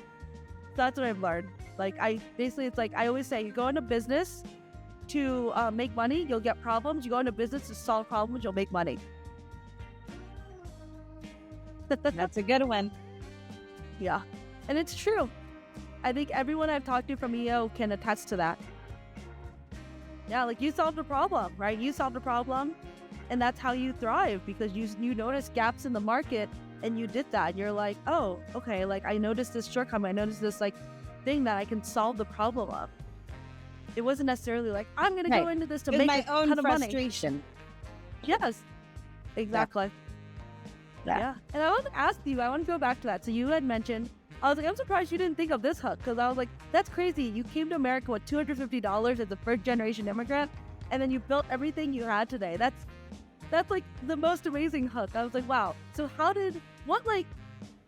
that's what I've learned. Like, it's like I always say, you go into business to make money, you'll get problems. You go into business to solve problems, you'll make money. That's a good one. Yeah, and it's true. I think everyone I've talked to from EO can attest to that. Yeah, like you solved a problem, right? You solved a problem, and that's how you thrive because you notice gaps in the market, and you did that. And you're like, oh, okay, like I noticed this shortcoming. I noticed this like thing that I can solve the problem of. It wasn't necessarily like I'm gonna go into this to make my a own ton of money. frustration. Yes, exactly. Yeah. And I want to ask you, I want to go back to that. So you had mentioned, I was like, I'm surprised you didn't think of this hook because I was like, that's crazy. You came to America with $250 as a first generation immigrant, and then you built everything you had today. That's like the most amazing hook. I was like, wow. So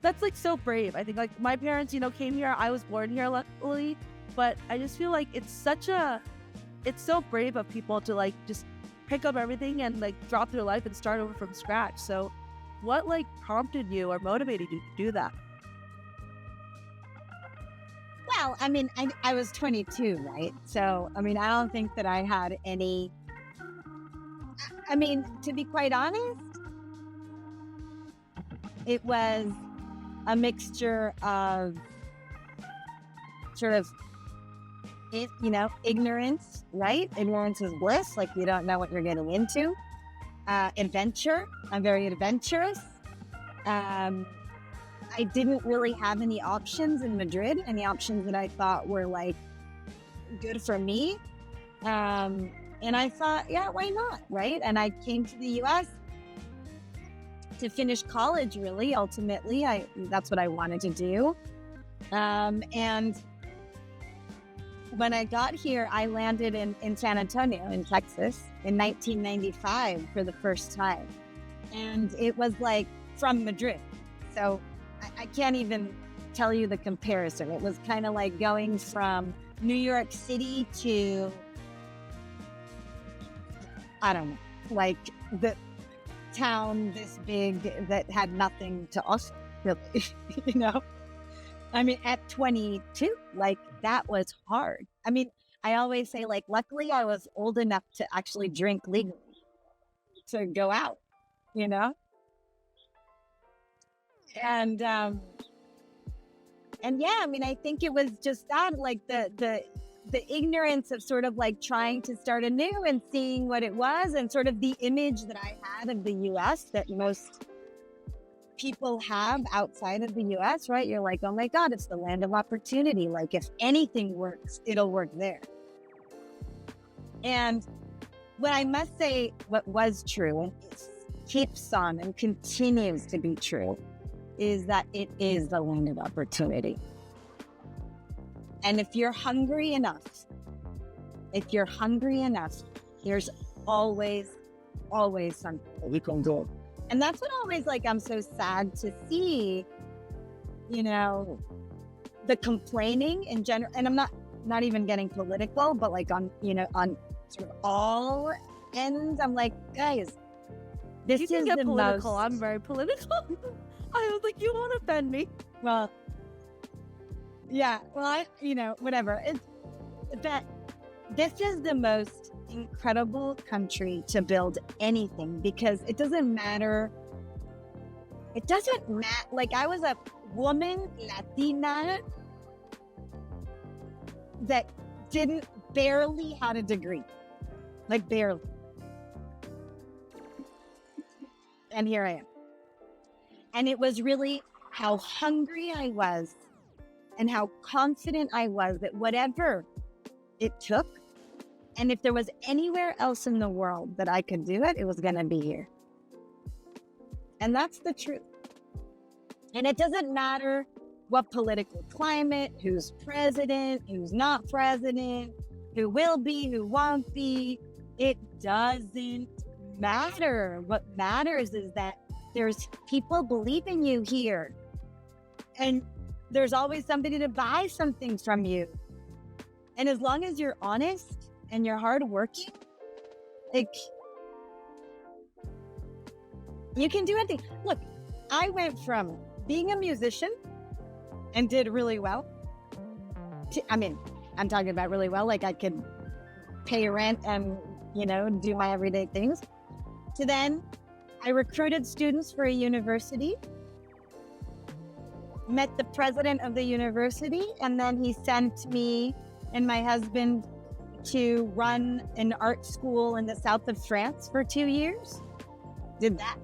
that's like so brave. I think like my parents, came here. I was born here luckily, but I just feel like it's so brave of people to like just pick up everything and like drop their life and start over from scratch. So what like prompted you or motivated you to do that? Well, I mean, I was 22, right? So, I mean, I don't think that I had any, I mean, to be quite honest, it was a mixture of sort of, ignorance, right? Ignorance is bliss. Like you don't know what you're getting into. Adventure. I'm very adventurous. I didn't really have any options in Madrid, any options that I thought were like good for me. And I thought, yeah, why not? Right. And I came to the US to finish college, really. Ultimately, that's what I wanted to do. And when I got here, I landed in San Antonio, in Texas, in 1995 for the first time. And it was like from Madrid. So I can't even tell you the comparison. It was kind of like going from New York City to, I don't know, like the town this big that had nothing to offer, really, I mean, at 22, like that was hard. I mean, I always say, like, luckily I was old enough to actually drink legally, to go out, And yeah, I mean, I think it was just that, like the ignorance of sort of like trying to start anew and seeing what it was, and sort of the image that I had of the US that most people have outside of the US, right? You're like, oh my God, it's the land of opportunity. Like if anything works, it'll work there. And what I must say, what was true, and keeps on and continues to be true, is that it is the land of opportunity. And if you're hungry enough, there's always something we can do. And that's what always, like, I'm so sad to see, the complaining in general. And I'm not even getting political, but like on sort of all ends, I'm like, guys, this is the political. most... I'm very political. I was like, you won't offend me. Well, yeah, well, whatever. It's that this is the most incredible country to build anything, because it doesn't matter. Like, I was a woman, Latina, that barely had a degree. Like, barely. And here I am. And it was really how hungry I was and how confident I was that whatever it took, and if there was anywhere else in the world that I could do it, it was going to be here. And that's the truth. And it doesn't matter what political climate, who's president, who's not president, who will be, who won't be. It doesn't matter. What matters is that there's people believing you here. And there's always somebody to buy something from you. And as long as you're honest and you're hardworking, like, You can do anything. Look, I went from being a musician and did really well. I'm talking about really well, like I could pay rent and, do my everyday things. To then I recruited students for a university, met the president of the university, and then he sent me and my husband to run an art school in the south of France for 2 years. Did that.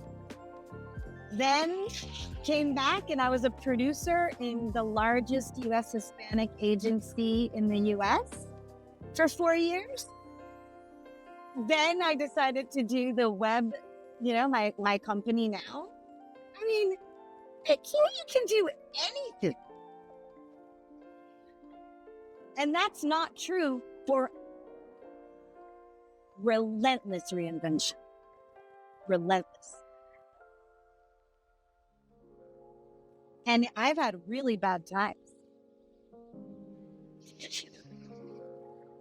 Then came back and I was a producer in the largest U.S. Hispanic agency in the U.S. for 4 years. Then I decided to do the web, my company now. You can do anything. And that's not true for relentless reinvention. Relentless. And I've had really bad times.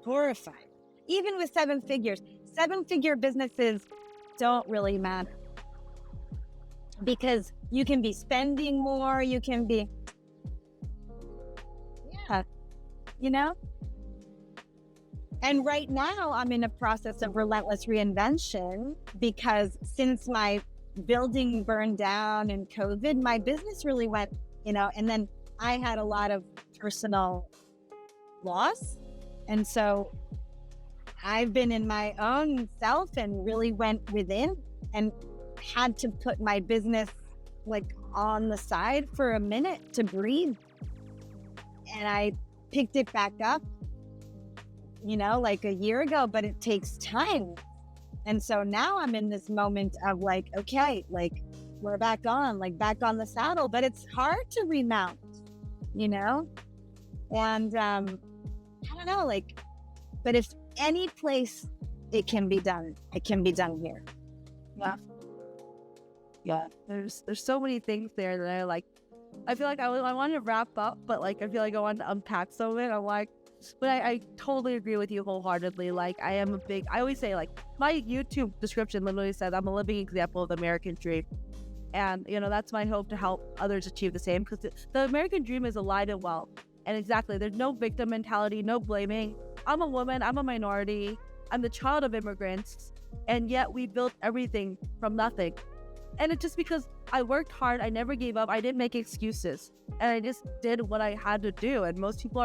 Horrified. Even with 7 figures. 7-figure businesses don't really matter. Because you can be spending more, you can be, And right now I'm in a process of relentless reinvention because since my building burned down in COVID, my business really went, and then I had a lot of personal loss. And so I've been in my own self and really went within and had to put my business on the side for a minute to breathe. And I picked it back up, a year ago, but it takes time. And so now I'm in this moment of okay, we're back on the saddle, but it's hard to remount, and I don't know, but if any place it can be done, it can be done here. Yeah. There's so many things there that I feel like I want to wrap up, but I feel like I want to unpack some of it. But I totally agree with you wholeheartedly. I always say my YouTube description literally says I'm a living example of the American dream. And, that's my hope to help others achieve the same, because the American dream is alive and well. And exactly, there's no victim mentality, no blaming. I'm a woman, I'm a minority, I'm the child of immigrants, and yet we built everything from nothing. And it's just because I worked hard, I never gave up, I didn't make excuses, and I just did what I had to do. And most people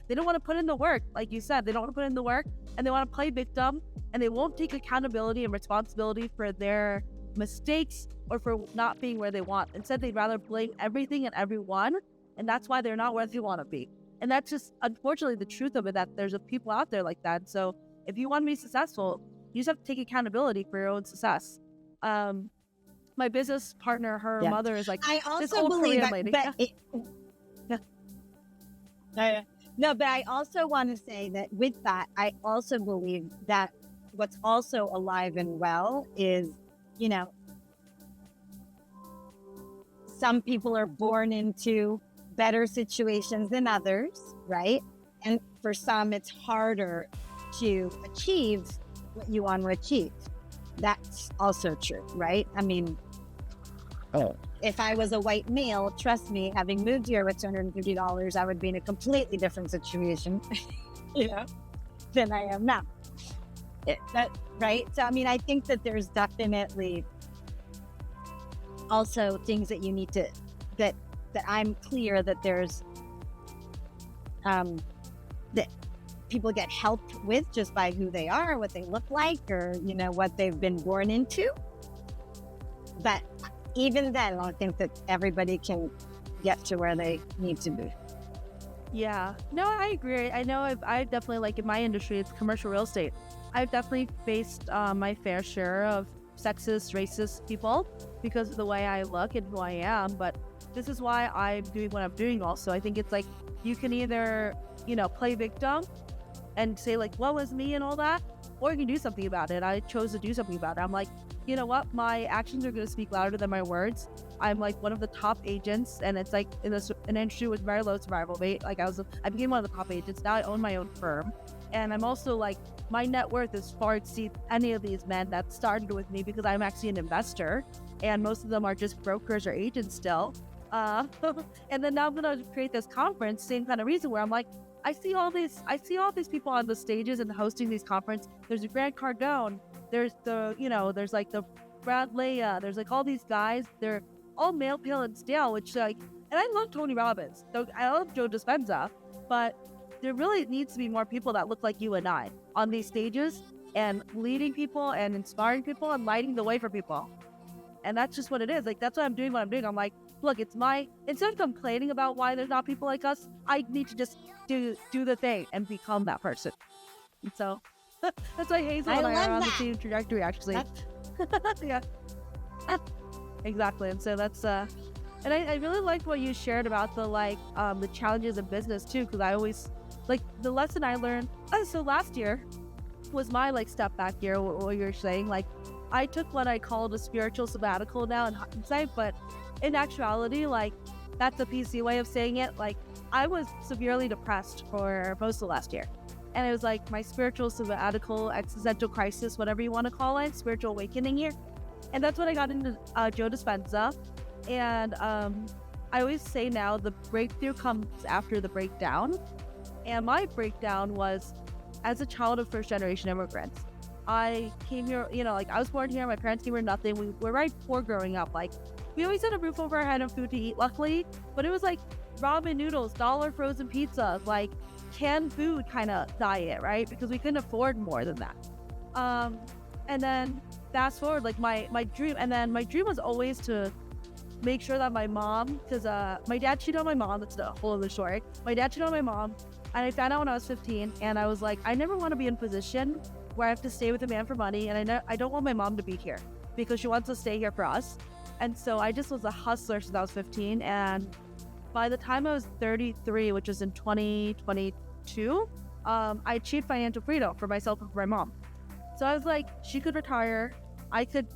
they don't want to put in the work. Like you said, they don't want to put in the work, and they want to play victim, and they won't take accountability and responsibility for their mistakes or for not being where they want. Instead, they'd rather blame everything and everyone, and that's why they're not where they want to be. And that's just, unfortunately, the truth of it, that there's people out there like that. So if you want to be successful, you just have to take accountability for your own success. My business partner, her mother is I also this old believe Korean lady. No, but I also want to say that with that, I also believe that what's also alive and well is, some people are born into better situations than others, right? And for some, it's harder to achieve what you want to achieve. That's also true, right? If I was a white male, trust me, having moved here with $250, I would be in a completely different situation, than I am now. Right? So, I think that there's definitely also things that you need to, that I'm clear that there's, that people get helped with just by who they are, what they look like, or, what they've been born into. But even then, I don't think that everybody can get to where they need to be. Yeah, no, I agree. I know I definitely, in my industry, it's commercial real estate. I've definitely faced my fair share of sexist, racist people because of the way I look and who I am. But this is why I'm doing what I'm doing also. I think it's you can either, play victim and say woe is me and all that, or you can do something about it. I chose to do something about it. I'm you know what? My actions are going to speak louder than my words. I'm one of the top agents, and it's in an industry with very low survival rate. I became one of the top agents. Now I own my own firm, and I'm also my net worth is far exceeds any of these men that started with me because I'm actually an investor. and most of them are just brokers or agents still. And then now I'm gonna create this conference, same kind of reason, where I'm like, I see all these people on the stages and hosting these conferences. There's a Grant Cardone, there's there's like the Brad Leia, there's like all these guys. They're all male, pale, and stale, which like, and I love Tony Robbins, I love Joe Dispenza, but there really needs to be more people that look like you and I on these stages and leading people and inspiring people and lighting the way for people. And that's just what it is. Like, that's what I'm doing. I'm like, look, instead of complaining about why there's not people like us, I need to just do the thing and become that person. And so that's why Hazel and I are on the same trajectory, actually. Yeah, exactly. And so that's, and I really liked what you shared about the challenges of business too, because I always, like, the lesson I learned, so last year was my step back year, what you're saying, like, I took what I called a spiritual sabbatical now in hindsight, but in actuality, like, that's a PC way of saying it. Like, I was severely depressed for most of last year. And it was like my spiritual sabbatical, existential crisis, whatever you want to call it, spiritual awakening year. And that's when I got into Joe Dispenza. And I always say now the breakthrough comes after the breakdown. And my breakdown was as a child of first generation immigrants. I came here, I was born here. My parents came here nothing. We were very poor growing up. Like, we always had a roof over our head and food to eat, luckily. But it was like ramen noodles, $1 frozen pizza, like canned food kind of diet, right? Because we couldn't afford more than that. And then fast forward, like my dream was always to make sure that my mom, because my dad cheated on my mom. That's a whole other story. My dad cheated on my mom, and I found out when I was 15. And I was like, I never want to be in a position where I have to stay with a man for money, and I don't want my mom to be here because she wants to stay here for us. And so I just was a hustler since I was 15, and by the time I was 33, which was in 2022, I achieved financial freedom for myself and for my mom. So I was like, she could retire, I could,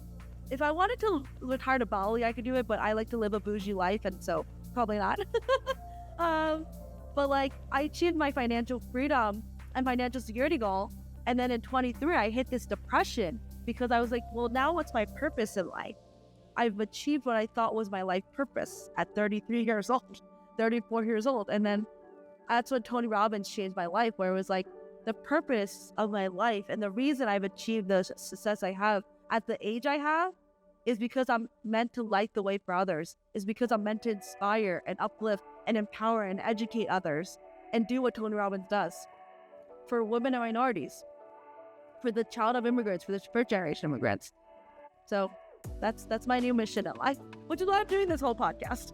if I wanted to retire to Bali, I could do it, but I like to live a bougie life, and so probably not. But like, I achieved my financial freedom and financial security goal. And then in 23, I hit this depression because I was like, well, now what's my purpose in life? I've achieved what I thought was my life purpose at 33 years old, 34 years old. And then that's when Tony Robbins changed my life, where it was like the purpose of my life and the reason I've achieved the success I have at the age I have is because I'm meant to light the way for others, is because I'm meant to inspire and uplift and empower and educate others and do what Tony Robbins does for women and minorities, for the child of immigrants, for the first generation immigrants. So that's my new mission in life, which is why I'm doing this whole podcast.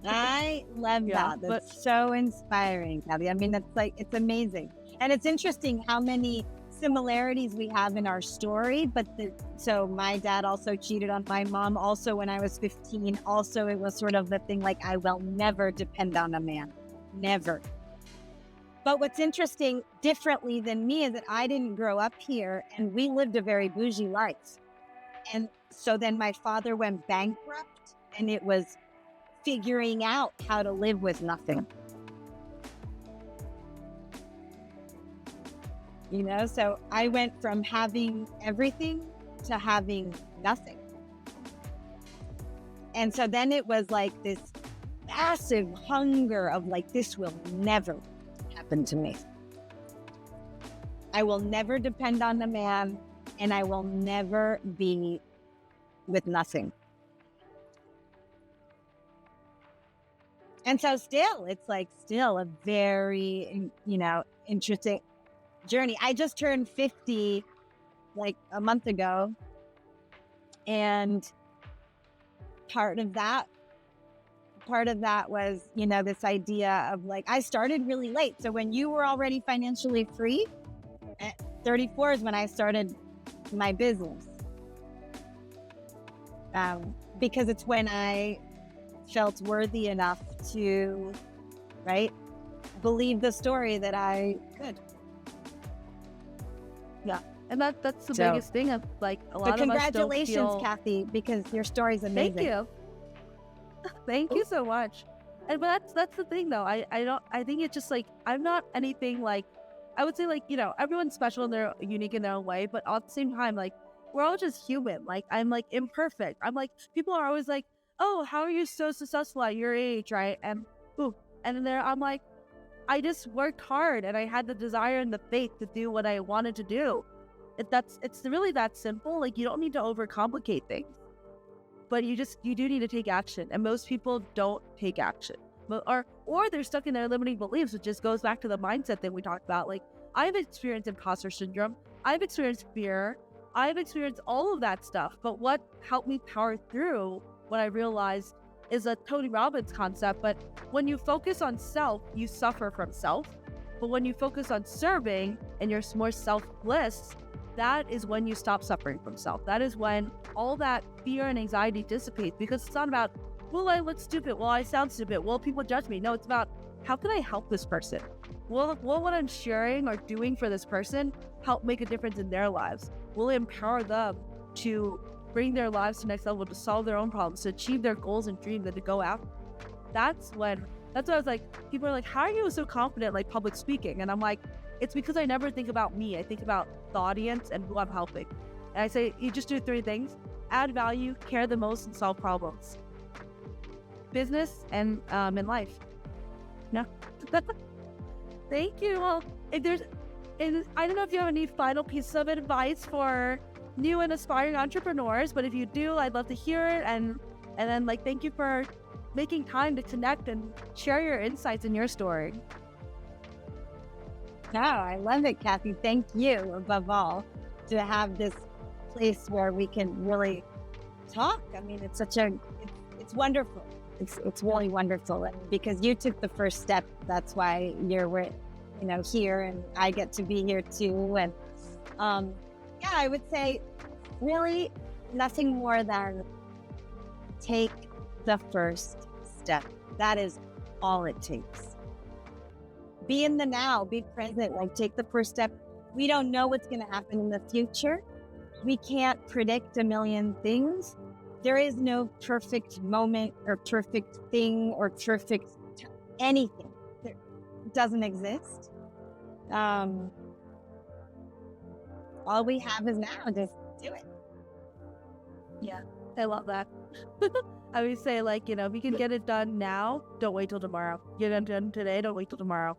I love that. That's so inspiring, Kathy. I mean, it's amazing. And it's interesting how many similarities we have in our story. So my dad also cheated on my mom also when I was 15. Also, it was sort of the thing like, I will never depend on a man. Never. But what's interesting differently than me is that I didn't grow up here, and we lived a very bougie life. And so then my father went bankrupt, and it was figuring out how to live with nothing. So I went from having everything to having nothing. And so then it was like this massive hunger of like, this will never happen to me. I will never depend on a man, and I will never be with nothing. And so it's still a very, interesting journey. I just turned 50 like a month ago. And part of that was, this idea of like, I started really late. So when you were already financially free, at 34 is when I started my business. Because it's when I felt worthy enough to, believe the story that I could. Yeah. And that's the biggest thing of like a lot of us don't feel... Congratulations, Kathy, because your story's amazing. Thank you. Thank you so much. And but that's the thing though. I think it's just like, I'm not anything like, I would say like, everyone's special and they're unique in their own way, but at the same time, like, we're all just human. Like, I'm like imperfect. I'm like, people are always like, oh, how are you so successful at your age, right? And ooh, and then I'm like, I just worked hard and I had the desire and the faith to do what I wanted to do. It's really that simple. Like, you don't need to overcomplicate things, but you do need to take action. And most people don't take action, or they're stuck in their limiting beliefs, which just goes back to the mindset that we talked about. Like, I've experienced imposter syndrome. I've experienced fear. I've experienced all of that stuff. But what helped me power through, what I realized, is a Tony Robbins concept. But when you focus on self, you suffer from self. But when you focus on serving and you're more selfless, that is when you stop suffering from self. That is when all that fear and anxiety dissipates, because it's not about, will I look stupid? Will I sound stupid? Will people judge me? No, it's about, how can I help this person? Will what I'm sharing or doing for this person help make a difference in their lives? Will it empower them to bring their lives to the next level, to solve their own problems, to achieve their goals and dreams, and to go after? That's what I was like, people are like, how are you so confident, like public speaking? And I'm like, it's because I never think about me. I think about the audience and who I'm helping. And I say, you just do 3 things: add value, care the most, and solve problems. Business and in life. No. Thank you. Well, I don't know if you have any final pieces of advice for new and aspiring entrepreneurs, but if you do, I'd love to hear it. And then, like, thank you for making time to connect and share your insights and your story. No, I love it, Kathy. Thank you, above all, to have this place where we can really talk. I mean, it's wonderful. It's really wonderful. And because you took the first step, that's why you're here, and I get to be here too. And yeah, I would say really nothing more than take the first step. That is all it takes. Be in the now, be present, like take the first step. We don't know what's going to happen in the future. We can't predict a million things. There is no perfect moment or perfect thing or perfect anything. It doesn't exist. All we have is now. Just do it. Yeah, I love that. I would say, like, if you can get it done now, don't wait till tomorrow. Get it done today, don't wait till tomorrow.